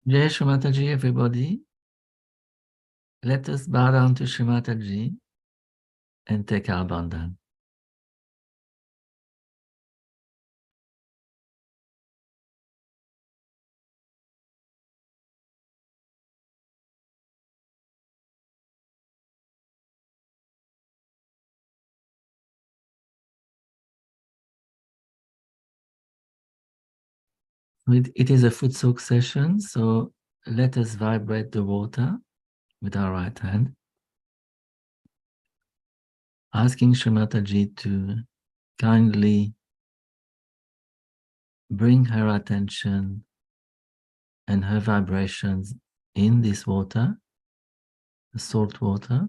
Jai Shri Mataji, everybody. Let us bow down to Shri Mataji and take our bandhan. It is a foot soak session, so let us vibrate the water with our right hand, asking Shri Mataji to kindly bring her attention and her vibrations in this water, the salt water,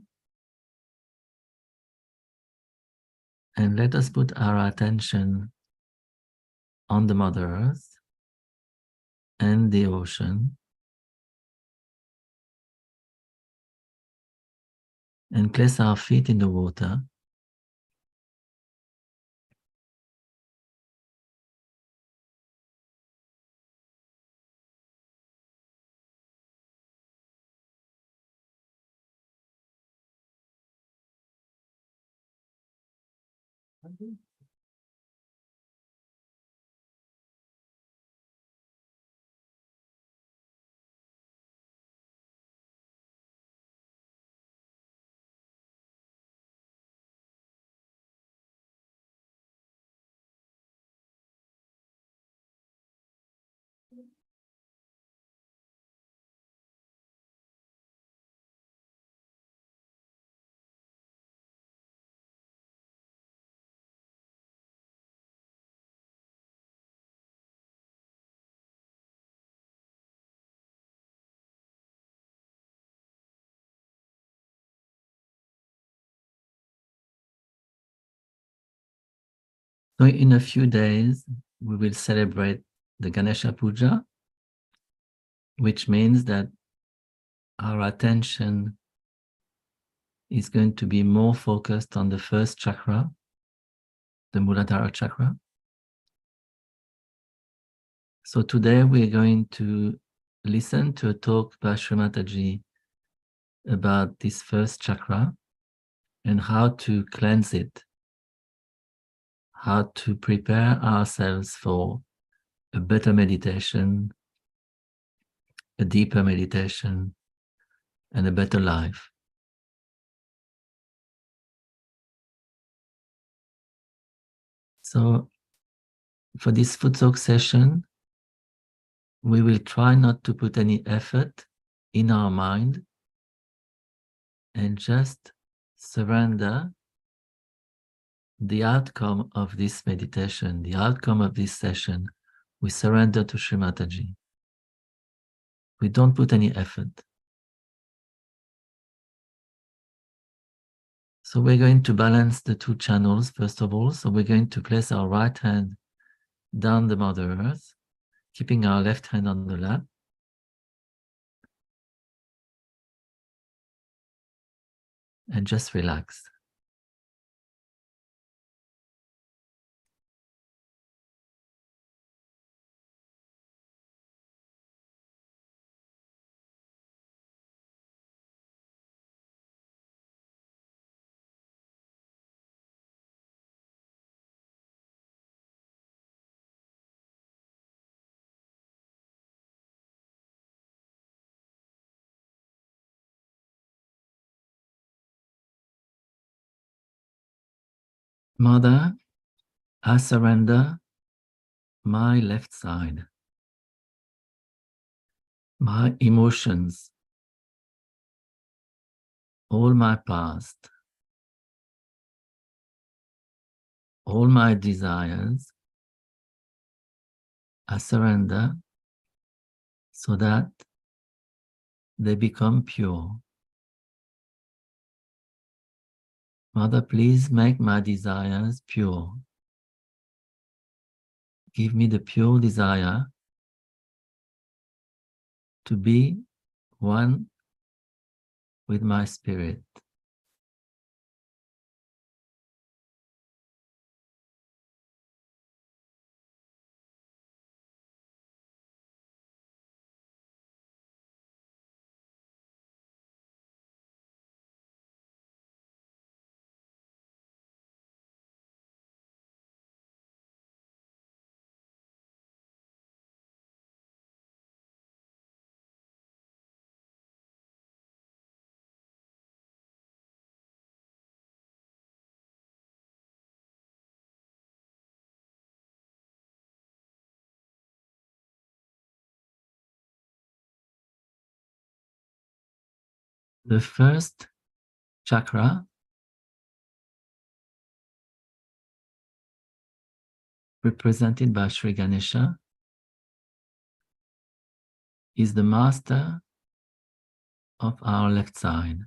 and let us put our attention on the Mother Earth and the ocean, and place our feet in the water. So in a few days, we will celebrate the Ganesha Puja, which means that our attention is going to be more focused on the first chakra, the Muladhara chakra. So today we're going to listen to a talk by Shri Mataji about this first chakra and how to cleanse it, how to prepare ourselves for a better meditation, a deeper meditation, and a better life. So for this foot soak session, we will try not to put any effort in our mind and just surrender the outcome of this meditation, the outcome of this session. We surrender to Shri Mataji. We don't put any effort. So we're going to balance the two channels, first of all. So we're going to place our right hand down the Mother Earth, keeping our left hand on the lap. And just relax. Mother, I surrender my left side, my emotions, all my past, all my desires, I surrender so that they become pure. Mother, please make my desires pure. Give me the pure desire to be one with my spirit. The first chakra represented by Shri Ganesha is the master of our left side.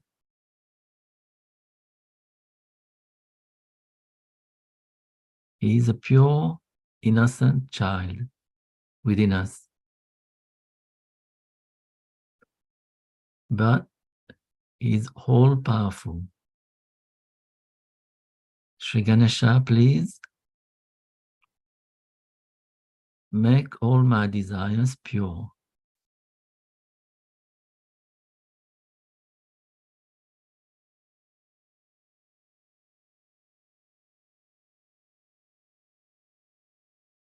He is a pure, innocent child within us. But he is all powerful. Shri Ganesha, please make all my desires pure.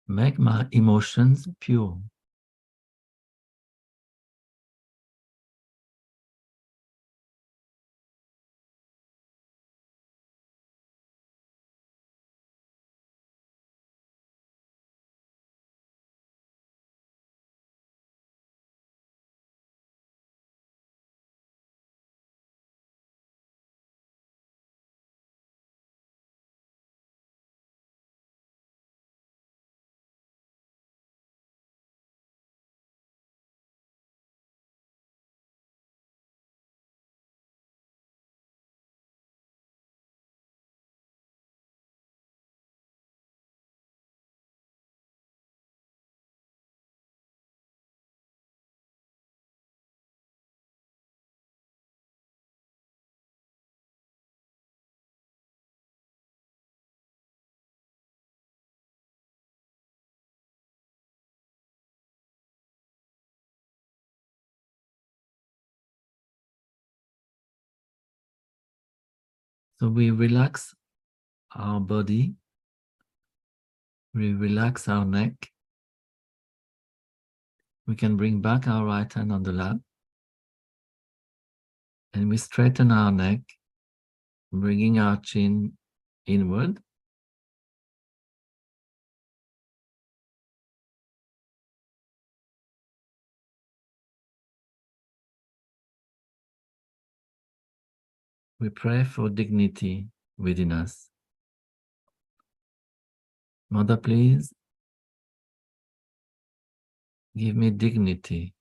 Make my emotions pure. So we relax our body, we relax our neck. We can bring back our right hand on the lap and we straighten our neck, bringing our chin inward. We pray for dignity within us. Mother, please give me dignity.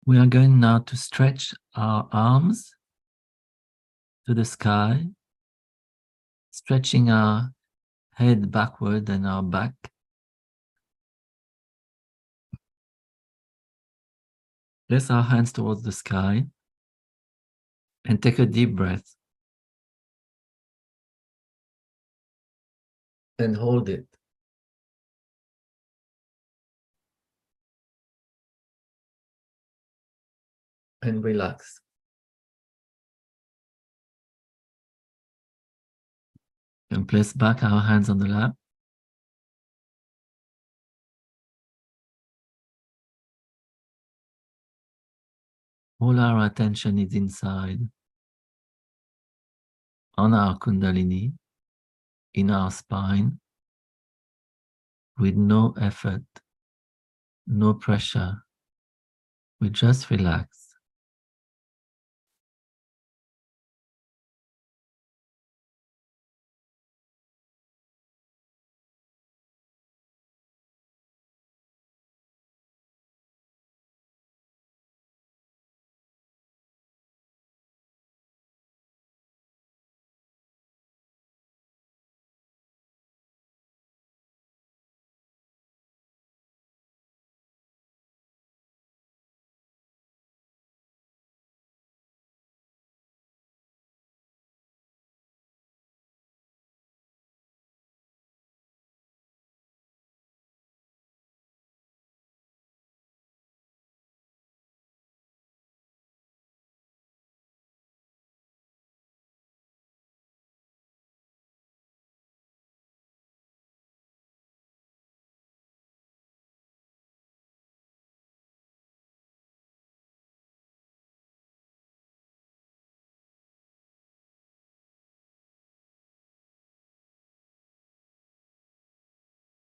We are going now to stretch our arms to the sky, stretching our head backward and our back. Place our hands towards the sky and take a deep breath and hold it. And relax. And place back our hands on the lap. All our attention is inside, on our Kundalini, in our spine, with no effort, no pressure. We just relax.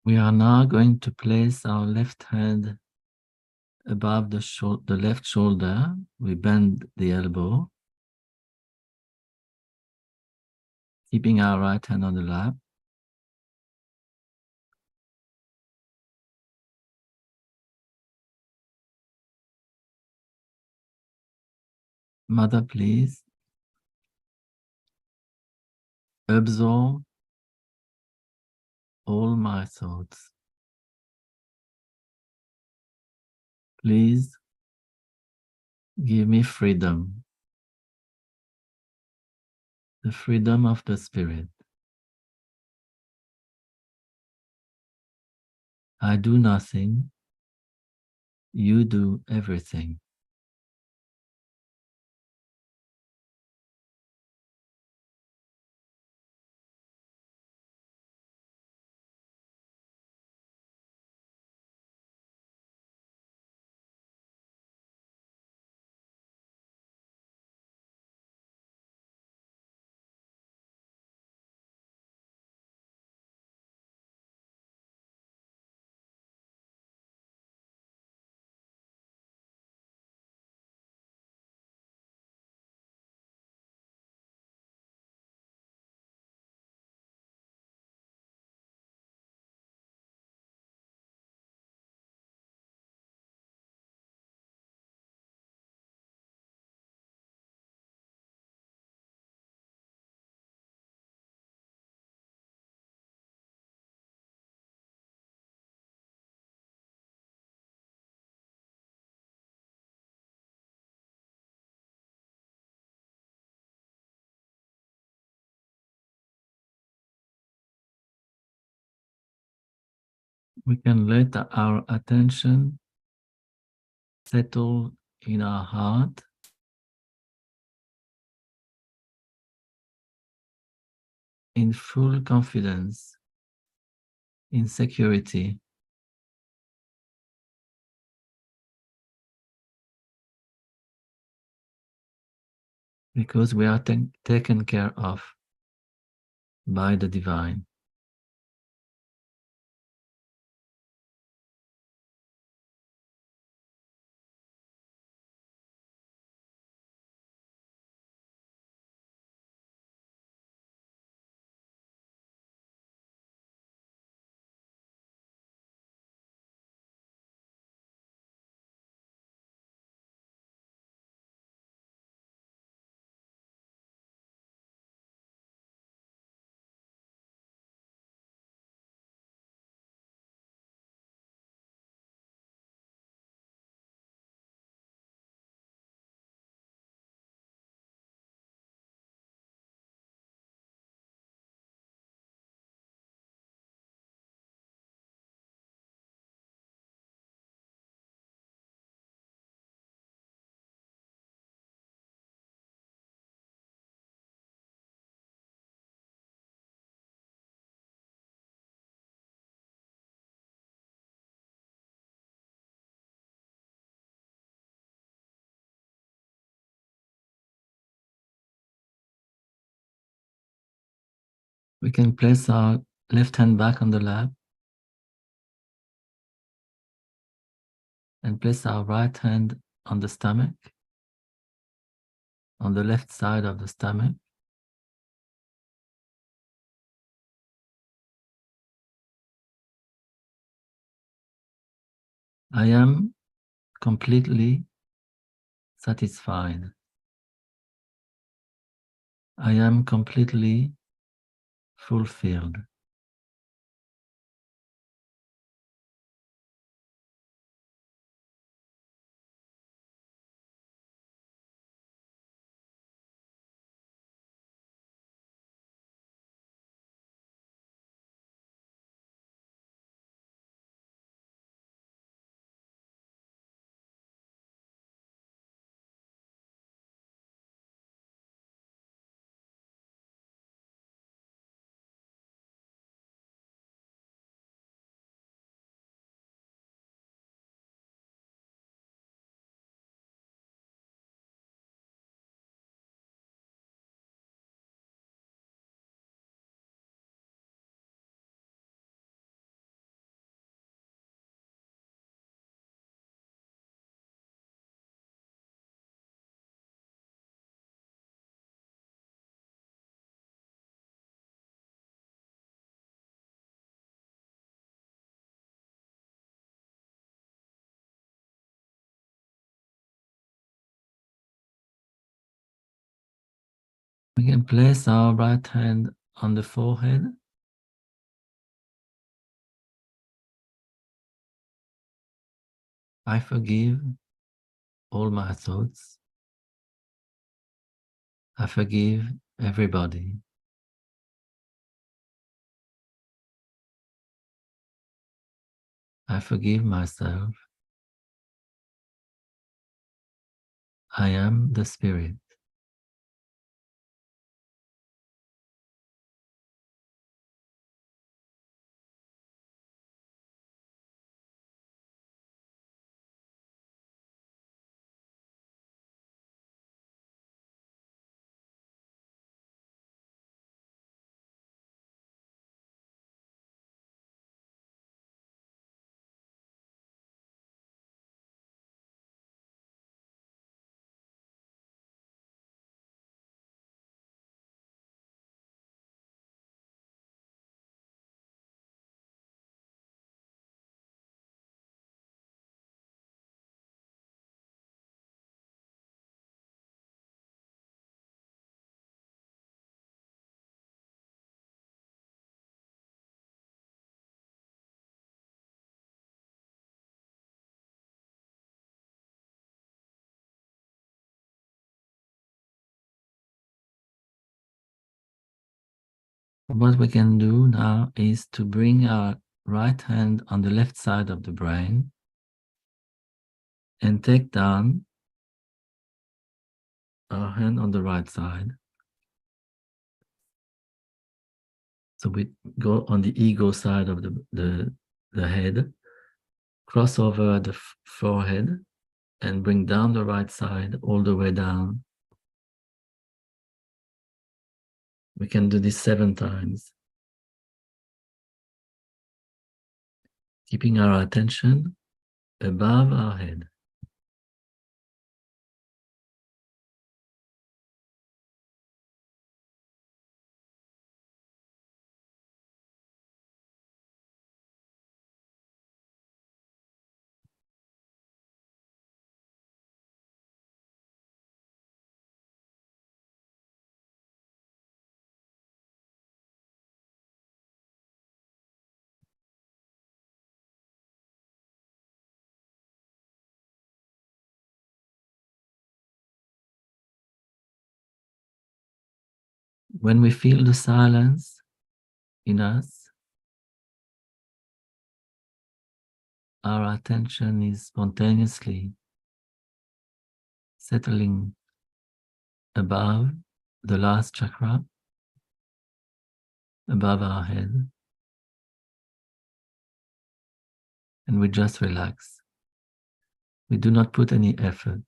We are now going to place our left hand above the left shoulder. We bend the elbow, keeping our right hand on the lap. Mother, please absorb all my thoughts. Please give me freedom, the freedom of the spirit. I do nothing, you do everything. We can let our attention settle in our heart in full confidence, in security, because we are taken care of by the divine. We can place our left hand back on the lap and place our right hand on the stomach, on the left side of the stomach. I am completely satisfied. I am completely fulfilled. We can place our right hand on the forehead. I forgive all my thoughts. I forgive everybody. I forgive myself. I am the Spirit. What we can do now is to bring our right hand on the left side of the brain and take down our hand on the right side. So we go on the ego side of the head, cross over the forehead, and bring down the right side all the way down. We can do this 7 times, keeping our attention above our head. When we feel the silence in us, our attention is spontaneously settling above the last chakra, above our head, and we just relax. We do not put any effort.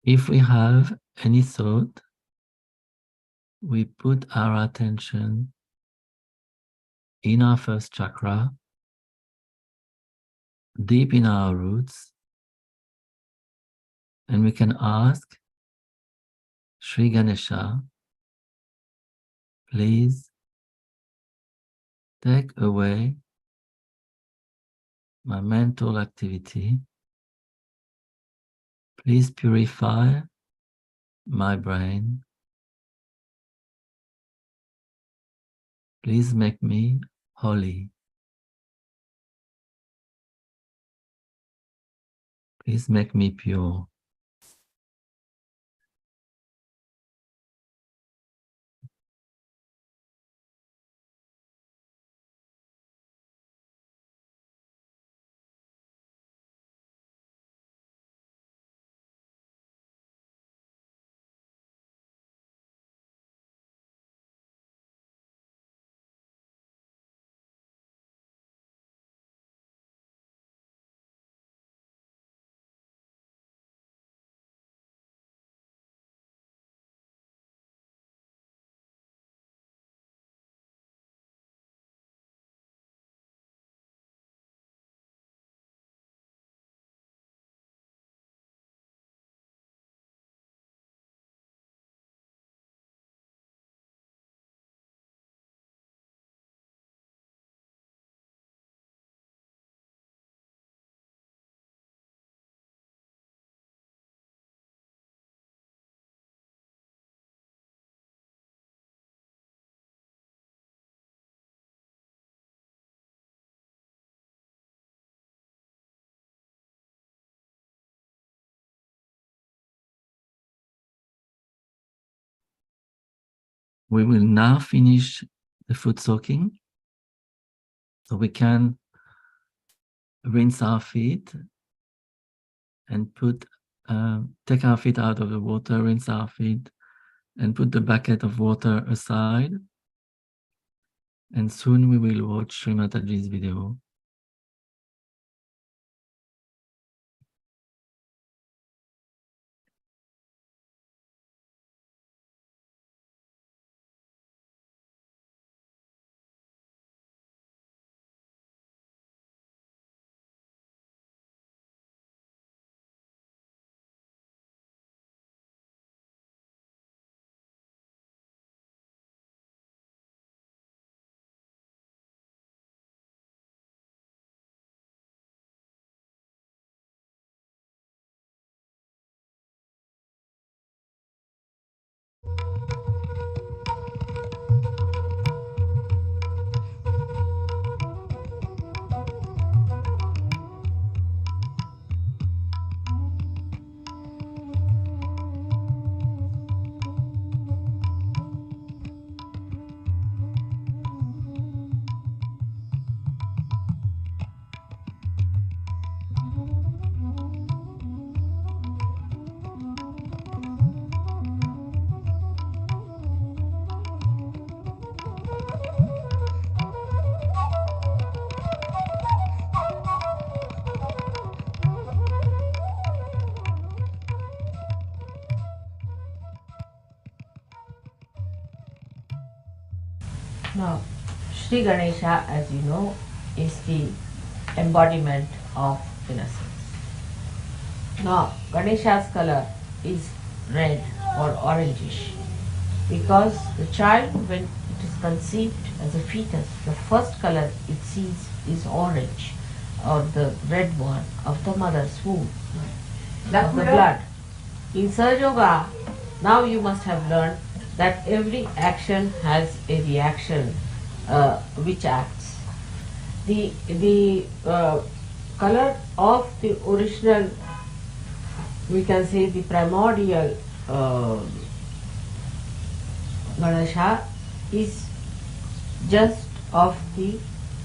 If we have any thought, we put our attention in our first chakra, deep in our roots, and we can ask Shri Ganesha, please take away my mental activity. Please purify my brain. Please make me holy. Please make me pure. We will now finish the foot soaking, so we can rinse our feet and take our feet out of the water, rinse our feet, and put the bucket of water aside. And soon we will watch Shri Mataji's video. Now, Sri Ganesha, as you know, is the embodiment of innocence. Now, Ganesha's color is red or orangish because the child, when it is conceived as a fetus, the first color it sees is orange, or the red one of the mother's womb, of the blood. In Sahaja Yoga, now you must have learned that every action has a reaction which acts. The color of the original, we can say the primordial Ganesha is just of the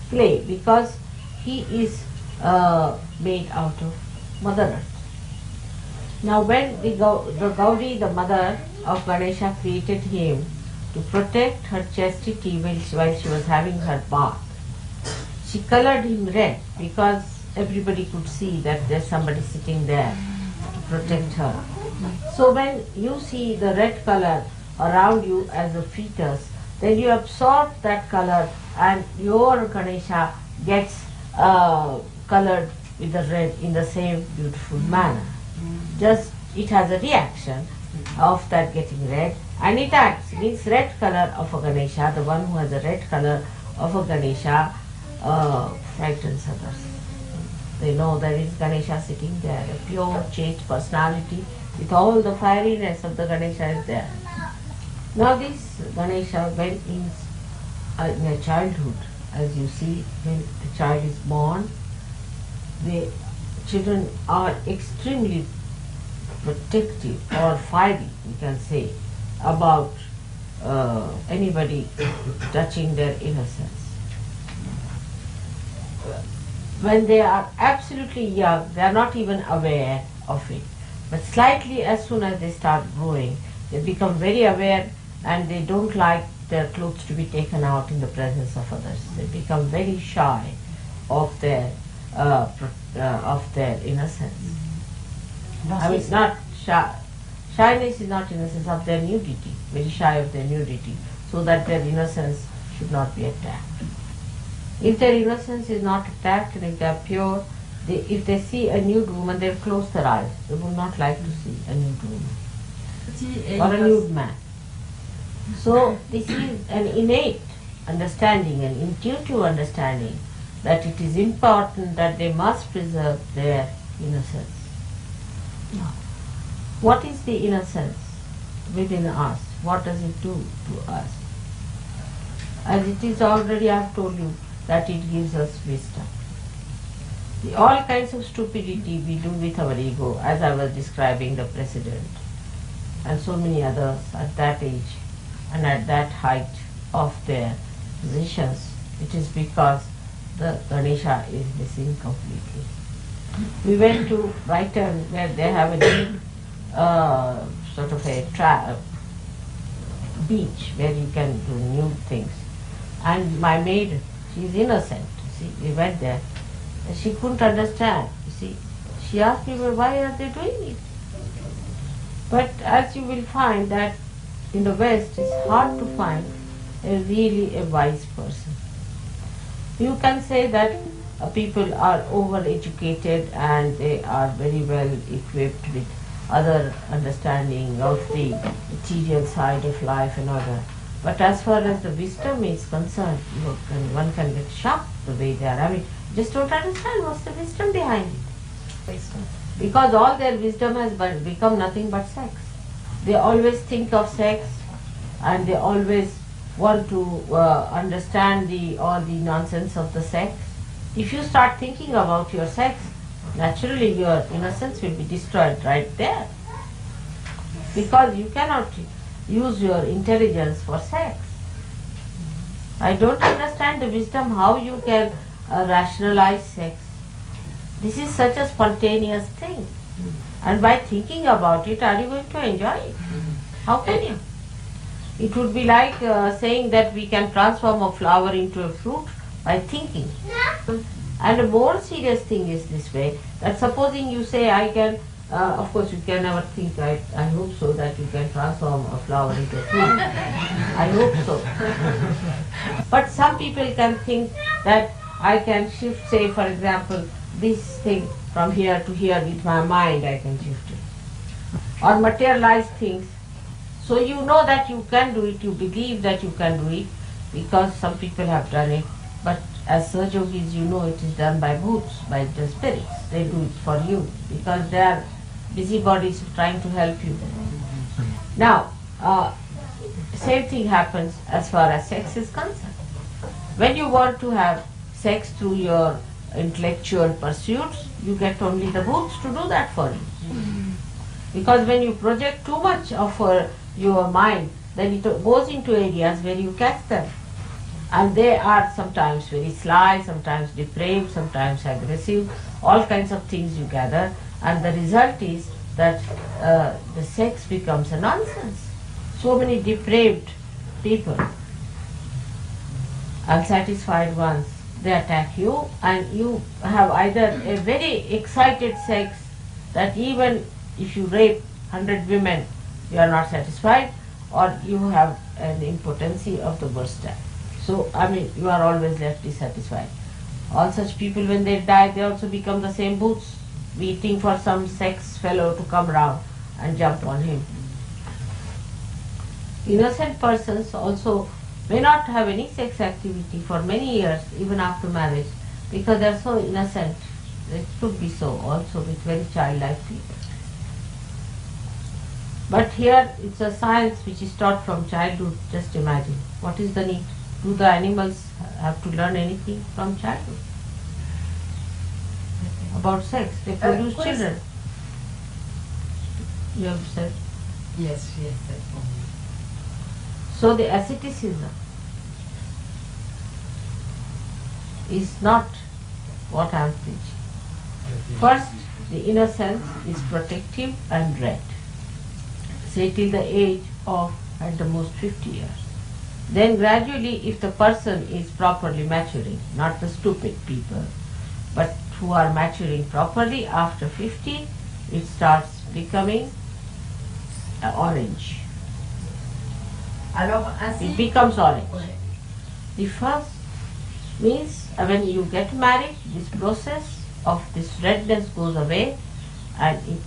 clay because he is made out of Mother Earth. Now when the Gauri, the mother of Ganesha, created him to protect her chastity while she was having her bath, she colored him red because everybody could see that there's somebody sitting there to protect her. So when you see the red color around you as a fetus, then you absorb that color and your Ganesha gets colored with the red in the same beautiful manner. Just it has a reaction of that getting red, and it acts, means red color of a Ganesha, the one who has a red color of a Ganesha frightens others. They know there is Ganesha sitting there, a pure, chaste personality with all the fieriness of the Ganesha is there. Now this Ganesha, when in a childhood, as you see, when the child is born, the children are extremely protective or fiery, we can say, about anybody touching their innocence. When they are absolutely young, they are not even aware of it. But slightly as soon as they start growing, they become very aware and they don't like their clothes to be taken out in the presence of others. They become very shy of their innocence. I mean, not shy. Shyness is not innocence, of their nudity. Very shy of their nudity, so that their innocence should not be attacked. If their innocence is not attacked and if they are pure, if they see a nude woman, they will close their eyes. They would not like to see a nude woman or a nude man. So this is an innate understanding, an intuitive understanding that it is important that they must preserve their innocence. Now, what is the innocence within us? What does it do to us? As it is already, I have told you that it gives us wisdom. All kinds of stupidity we do with our ego, as I was describing the president and so many others at that age and at that height of their positions, it is because the Ganesha is missing completely. We went to Brighton where they have a big sort of a beach where you can do nude things. And my maid, she is innocent, you see, we went there. And she couldn't understand, you see. She asked me, well, why are they doing it? But as you will find that in the West, it's hard to find really a wise person. You can say that people are over-educated and they are very well equipped with other understanding of the material side of life and other. But as far as the wisdom is concerned, one can get shocked the way they are. I mean, just don't understand what's the wisdom behind it. Because all their wisdom has become nothing but sex. They always think of sex and they always want to understand all the nonsense of the sex. If you start thinking about your sex, naturally your innocence will be destroyed right there. Because you cannot use your intelligence for sex. I don't understand the wisdom how you can rationalize sex. This is such a spontaneous thing. And by thinking about it, are you going to enjoy it? How can you? It would be like saying that we can transform a flower into a fruit by thinking. And a more serious thing is this way, that supposing you say I can, of course you can never think, I hope so, that you can transform a flower into a fruit. I hope so. But some people can think that I can shift, say for example, this thing from here to here with my mind, I can shift it. Or materialize things. So you know that you can do it, you believe that you can do it, because some people have done it. But as Sahaja Yogis, you know it is done by bhoots, by the spirits. They do it for you, because they are busybodies trying to help you. Now, same thing happens as far as sex is concerned. When you want to have sex through your intellectual pursuits, you get only the bhoots to do that for you. Because when you project too much of your mind, then it goes into areas where you catch them. And they are sometimes very sly, sometimes depraved, sometimes aggressive, all kinds of things you gather, and the result is that the sex becomes a nonsense. So many depraved people, unsatisfied ones, they attack you, and you have either a very excited sex that even if you rape 100 women, you are not satisfied, or you have an impotency of the worst type. So, I mean, you are always left dissatisfied. All such people, when they die, they also become the same bhoots, waiting for some sex fellow to come round and jump on him. Innocent persons also may not have any sex activity for many years, even after marriage, because they are so innocent It could be so also with very childlike people. But here it's a science which is taught from childhood. Just imagine. What is the need? Do the animals have to learn anything from childhood? About sex. They produce children. You have said. Yes, that's one. So the asceticism is not what I am preaching. First, the innocence is protective and red. Say till the age of at the most 50 years. Then gradually, if the person is properly maturing, not the stupid people, but who are maturing properly, after 50, it starts becoming orange. Alors, ainsi, It becomes orange. Ouais. The first means when you get married, this process of this redness goes away and it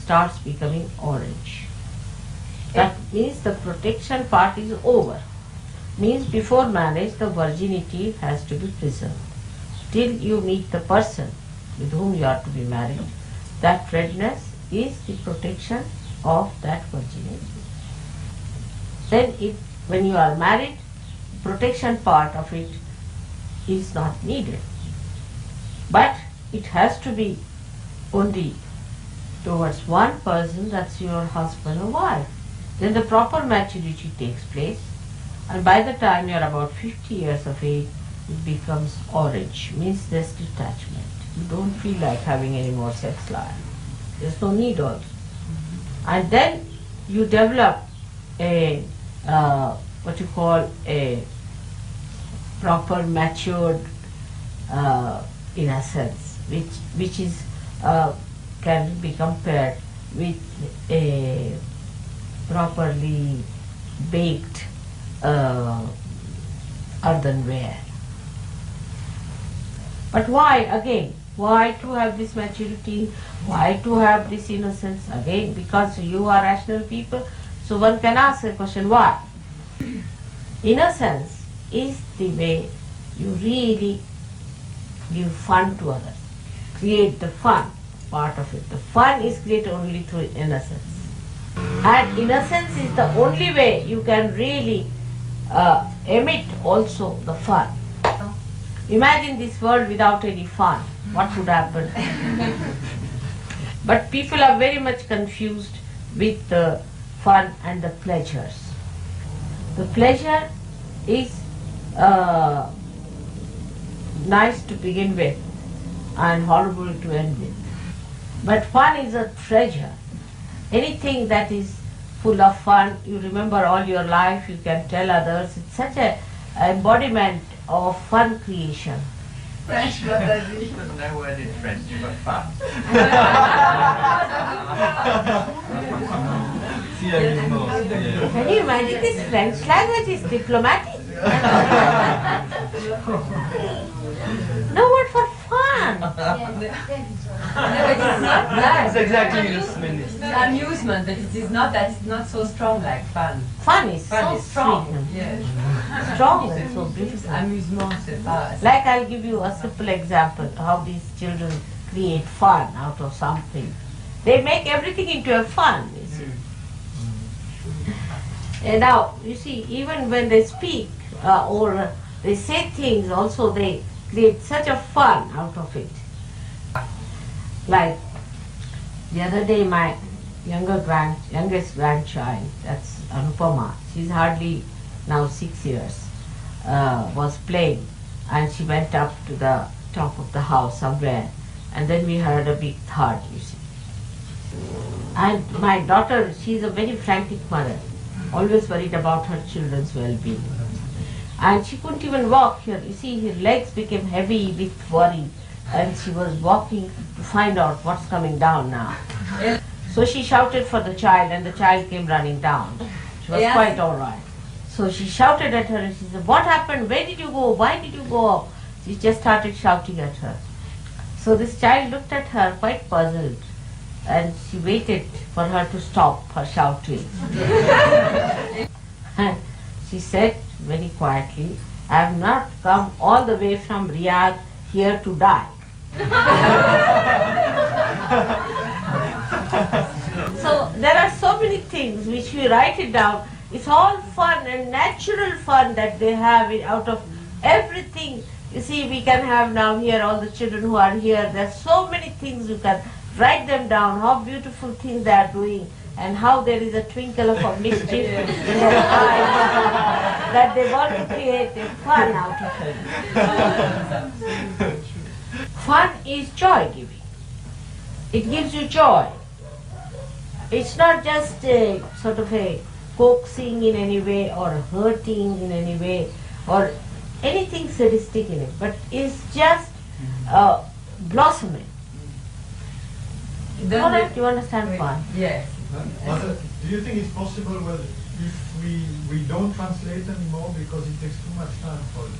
starts becoming orange. That means the protection part is over. Means before marriage the virginity has to be preserved. Till you meet the person with whom you are to be married, that redness is the protection of that virginity. Then when you are married, protection part of it is not needed. But it has to be only towards one person, that's your husband or wife. Then the proper maturity takes place, and by the time you are about 50 years of age, it becomes orange, means there's detachment. You don't feel like having any more sex life. There's no need also. And then you develop a what you call a proper matured innocence, which is can be compared with a properly baked earthenware. But why again? Why to have this maturity? Why to have this innocence? Again, because you are rational people, so one can ask a question, why? Innocence is the way you really give fun to others, create the fun part of it. The fun is created only through innocence. And innocence is the only way you can really emit also the fun. Imagine this world without any fun. What would happen? But people are very much confused with the fun and the pleasures. The pleasure is nice to begin with and horrible to end with. But fun is a treasure. Anything that is full of fun, you remember all your life, you can tell others. It's such an embodiment of fun creation. French Mataji. She doesn't know word in French, but fun. Can you imagine this French language is diplomatic? No word for fun. No, but it's not that. It's exactly this minute. Amusement, but it is not that. It's not so strong like fun. Fun is Fun so is strong. sweet, Yes. strong and so beautiful. Amusement, c'est pas. Like I'll give you a simple example how these children create fun out of something. They make everything into a fun, you see. And now, you see, even when they speak or they say things, also they create such a fun out of it. Like the other day, my youngest grandchild, that's Anupama, she's hardly now 6 years, was playing, and she went up to the top of the house somewhere, and then we heard a big thud, you see. And my daughter, she's a very frantic mother, always worried about her children's well-being. And she couldn't even walk here. You see, her legs became heavy with worry, and she was walking to find out what's coming down now. So she shouted for the child, and the child came running down. She was quite all right. So she shouted at her, and she said, "What happened? Where did you go? Why did you go?" She just started shouting at her. So this child looked at her quite puzzled, and she waited for her to stop her shouting. And she said very quietly, "I have not come all the way from Riyadh here to die. So there are so many things which we write it down. It's all fun and natural fun that they have out of everything. You see, we can have now here all the children who are here. There's so many things you can write them down, how beautiful things they are doing, and how there is a twinkle of a mischief in their eyes that they want to create a fun out of it. Fun is joy giving. It gives you joy. It's not just a sort of a coaxing in any way or hurting in any way or anything sadistic in it, but it's just blossoming. Alright, you understand fun? Yes. Mother, do you think it's possible if we don't translate anymore because it takes too much time for it?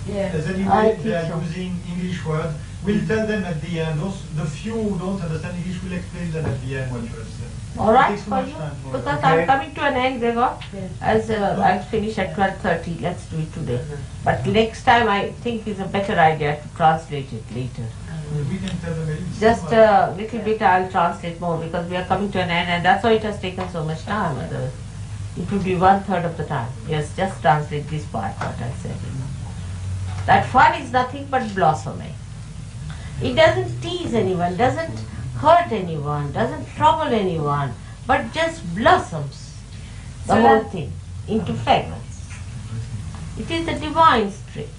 Yes. As anyway they are using English words, we'll tell them at the end. The few who don't understand English will explain them at the end what you have said. Alright for you? Because I'm coming to an end, Gregor. As I'll finish at 12:30, let's do it today. But next time I think it's a better idea to translate it later. We can tell them Just a little bit I'll translate more because we are coming to an end and that's why it has taken so much time. Otherwise, it would be 1/3 of the time. Yes, just translate this part what I said. That fun is nothing but blossoming. It doesn't tease anyone, doesn't hurt anyone, doesn't trouble anyone, but just blossoms the whole thing into fragrance. It is the divine streak.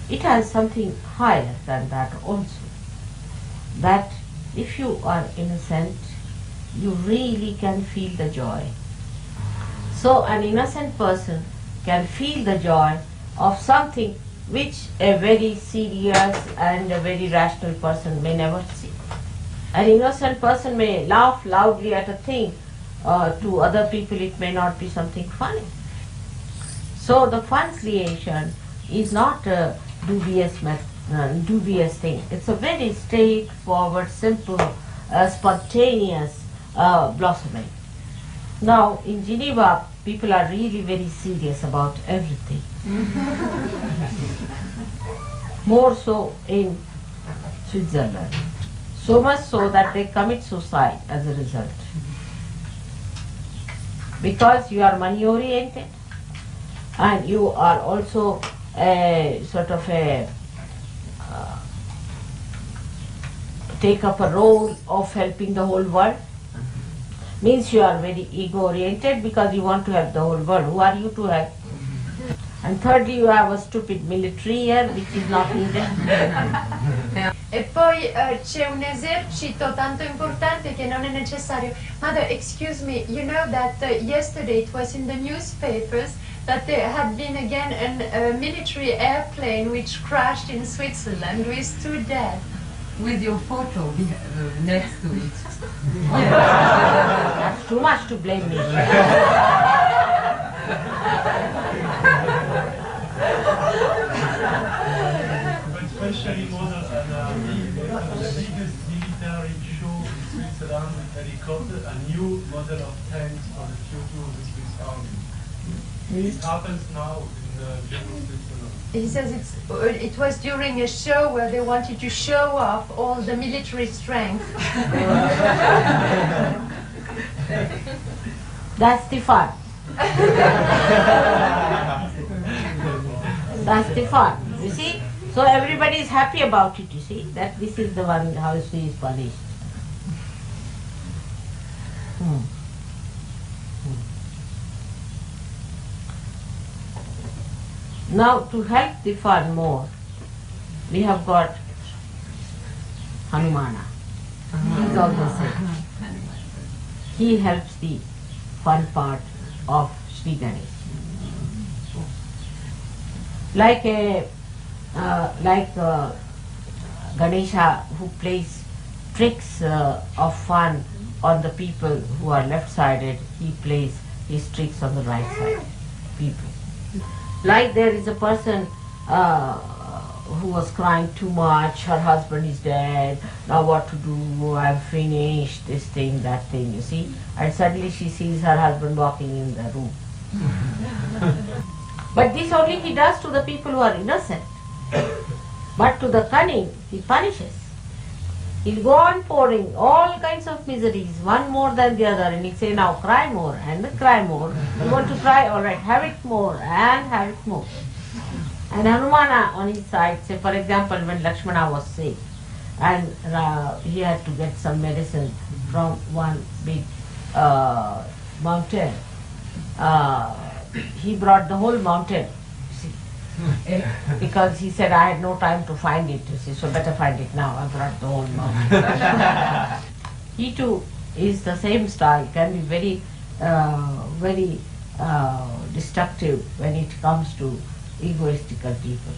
It has something higher than that also. That if you are innocent, you really can feel the joy. So an innocent person can feel the joy of something which a very serious and a very rational person may never see. An innocent person may laugh loudly at a thing, to other people it may not be something funny. So the fun creation is not a dubious thing. It's a very straightforward, simple, spontaneous blossoming. Now in Geneva, people are really very serious about everything. More so in Switzerland. So much so that they commit suicide as a result. Because you are money oriented and you are also take up a role of helping the whole world. Means you are very ego oriented because you want to help the whole world. Who are you to help? And thirdly, you have a stupid military here which is not needed. E poi c'è un esercito tanto importante che non è necessario. Mother, excuse me, you know that yesterday it was in the newspapers that there had been again a military airplane which crashed in Switzerland with 2 dead. With your photo next to it. That's too much to blame me. But especially modern anarchy, the biggest military show in Switzerland with helicopter, a new model of tanks for the future of the Swiss army. It happens now in Geneva, Switzerland. He says it was during a show where they wanted to show off all the military strength. That's the fun. That's the fun. You see? So everybody is happy about it, you see? That this is the one how she is punished. Now to help the fun more, we have got Hanumana. He is also said. He helps the fun part of Shri Ganesha. Like Ganesha who plays tricks of fun on the people who are left-sided, he plays his tricks on the right-sided people. Like there is a person who was crying too much, her husband is dead, now what to do, I've finished this thing, that thing, you see. And suddenly she sees her husband walking in the room. But this only he does to the people who are innocent. But to the cunning, he punishes. He'll go on pouring all kinds of miseries, one more than the other, and he'll say, now cry more, and cry more. You want to cry? All right, have it more, and have it more. And Hanumana on his side, say for example, when Lakshmana was sick, and he had to get some medicine from one big mountain, he brought the whole mountain, see, because he said, I had no time to find it, you see, so better find it now. I brought the whole mountain. He too is the same style, can be very destructive when it comes to egoistical people.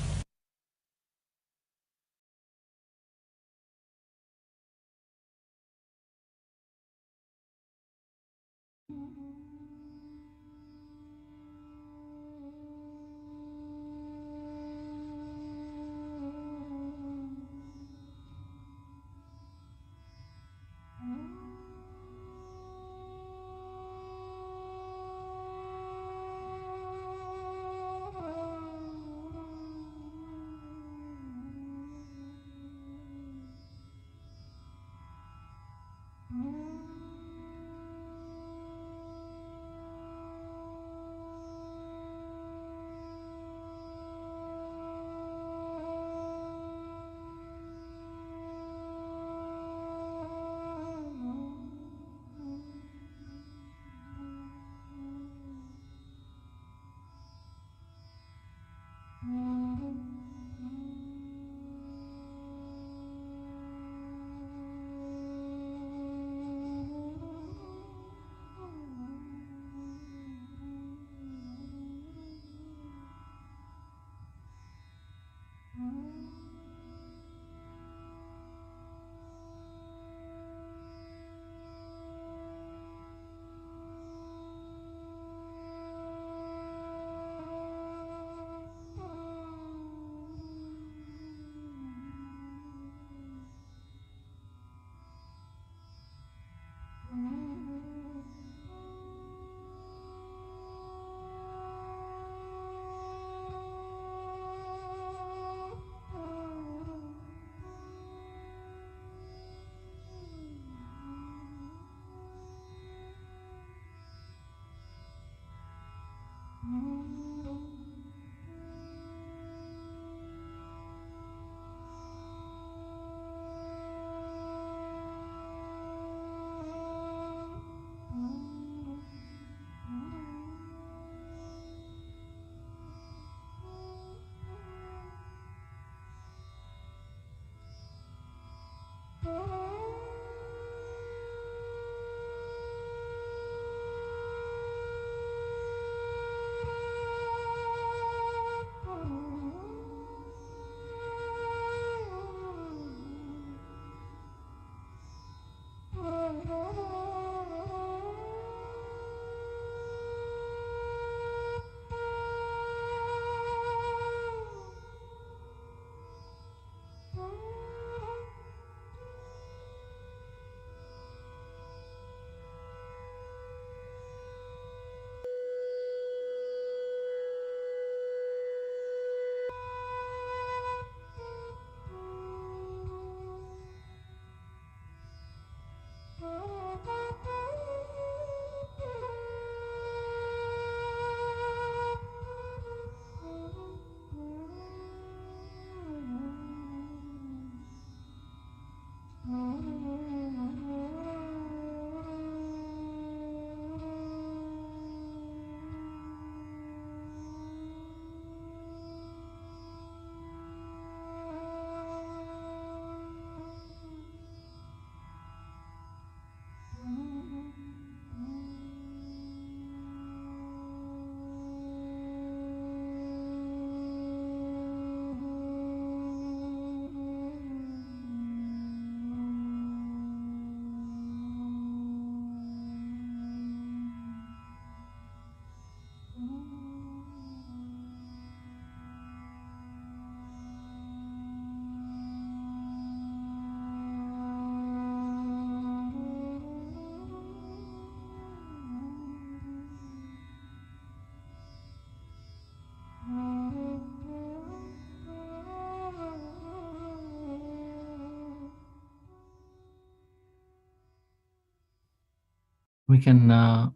We can now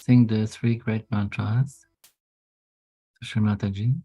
sing the 3 great mantras to Shri Mataji.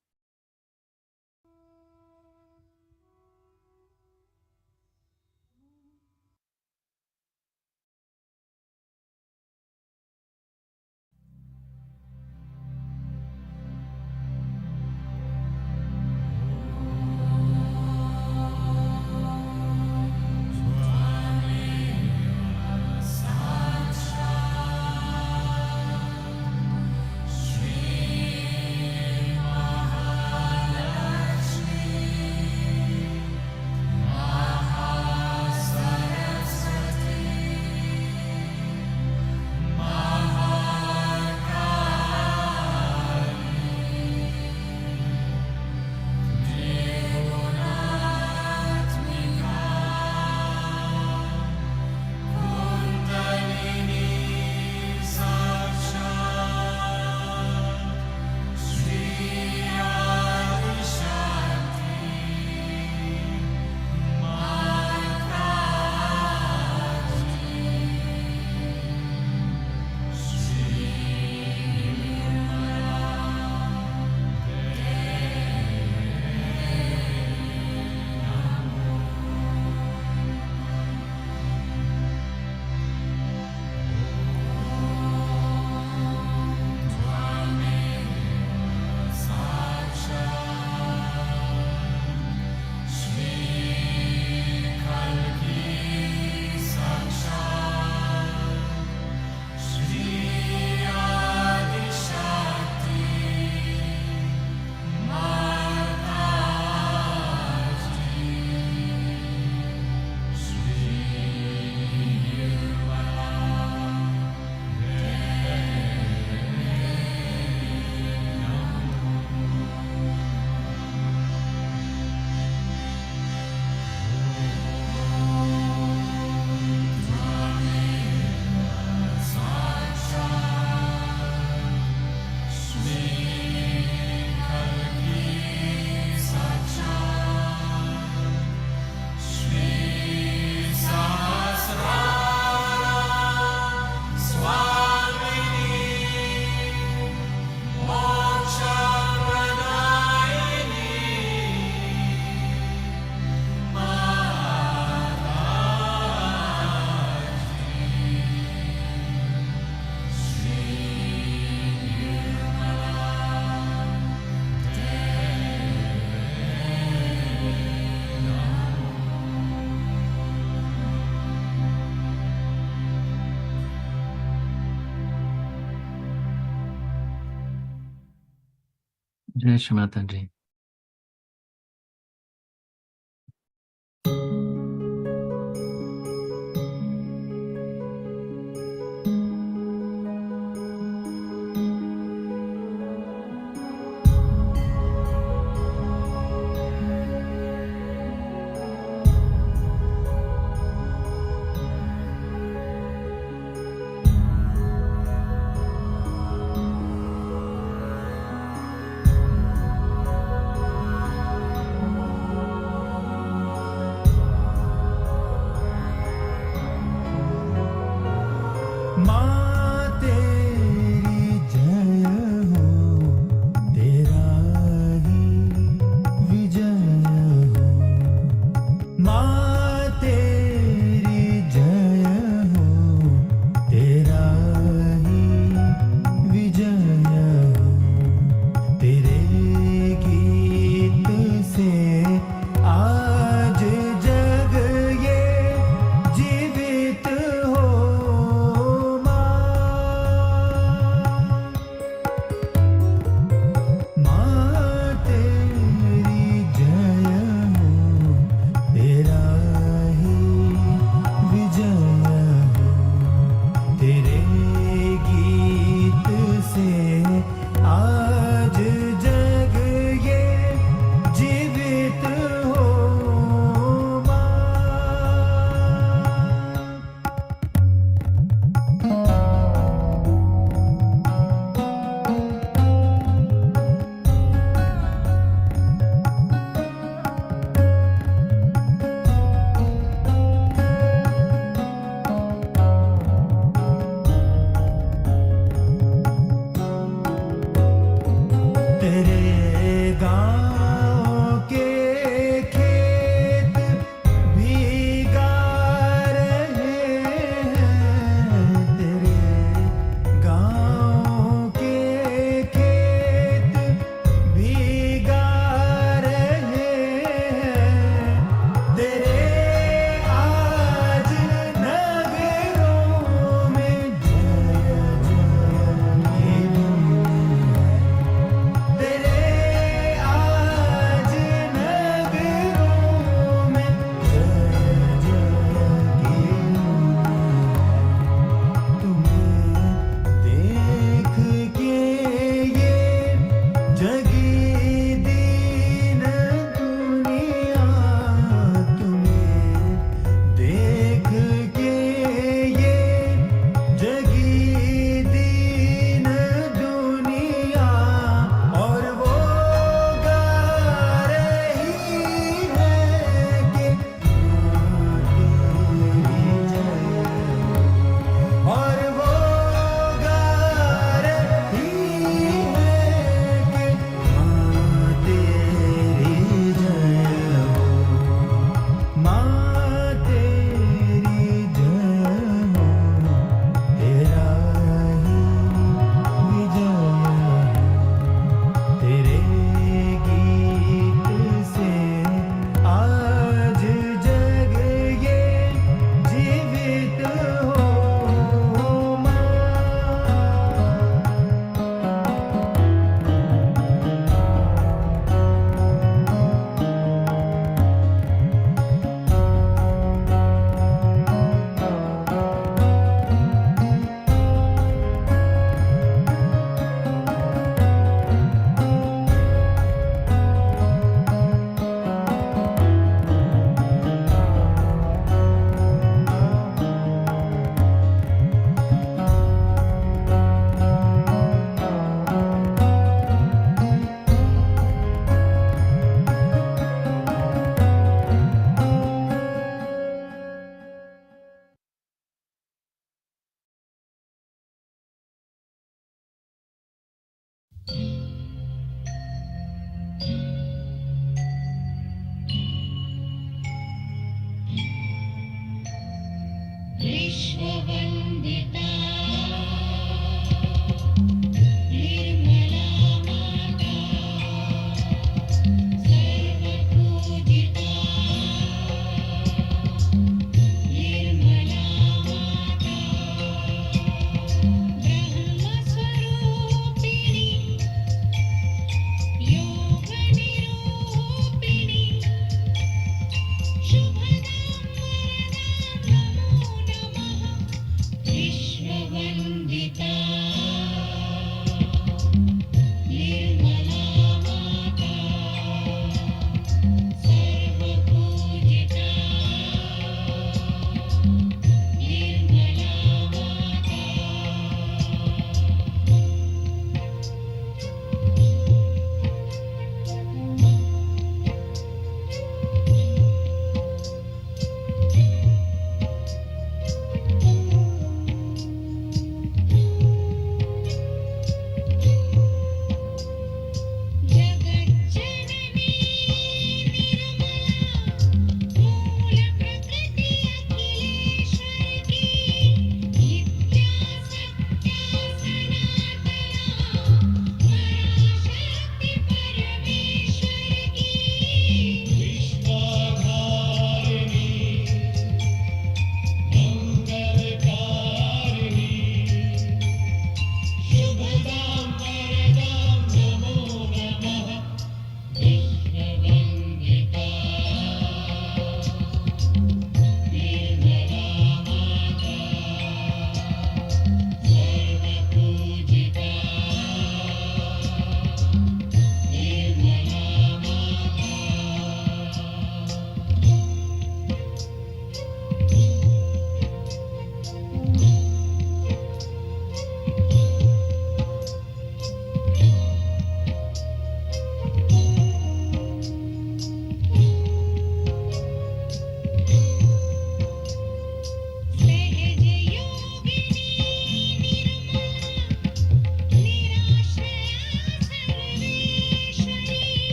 Jai Shri Mataji. माँ विश्ववन्दिता